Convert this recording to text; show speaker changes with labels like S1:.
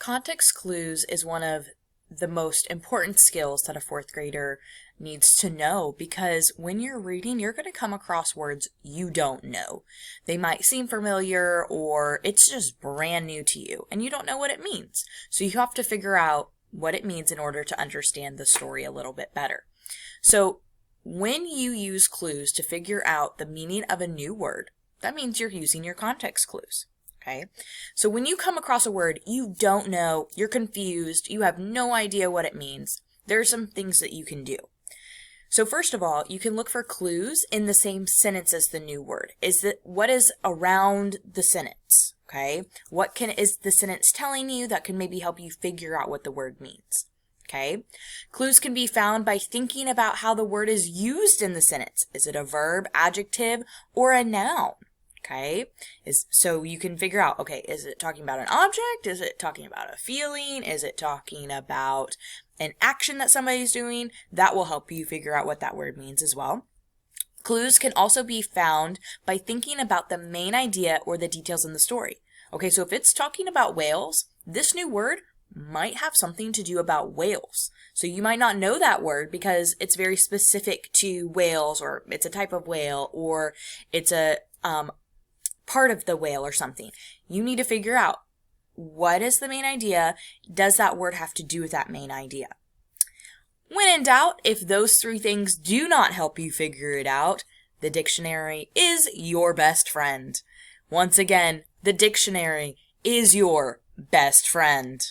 S1: Context clues is one of the most important skills that a fourth grader needs to know, because when you're reading, you're going to come across words you don't know. They might seem familiar, or it's just brand new to you and you don't know what it means. So you have to figure out what it means in order to understand the story a little bit better. So when you use clues to figure out the meaning of a new word, that means you're using your context clues. Okay, so when you come across a word you don't know, you're confused, you have no idea what it means, there are some things that you can do. So first of all, you can look for clues in the same sentence as the new word. What is around the sentence? Okay, what is the sentence telling you that can maybe help you figure out what the word means? Okay, clues can be found by thinking about how the word is used in the sentence. Is it a verb, adjective, or a noun? Okay, so you can figure out, okay, is it talking about an object? Is it talking about a feeling? Is it talking about an action that somebody's doing? That will help you figure out what that word means as well. Clues can also be found by thinking about the main idea or the details in the story. Okay, so if it's talking about whales, this new word might have something to do about whales. So you might not know that word because it's very specific to whales, or it's a type of whale, or it's a part of the whale or something. You need to figure out, what is the main idea? Does that word have to do with that main idea? When in doubt, if those three things do not help you figure it out, the dictionary is your best friend. Once again, the dictionary is your best friend.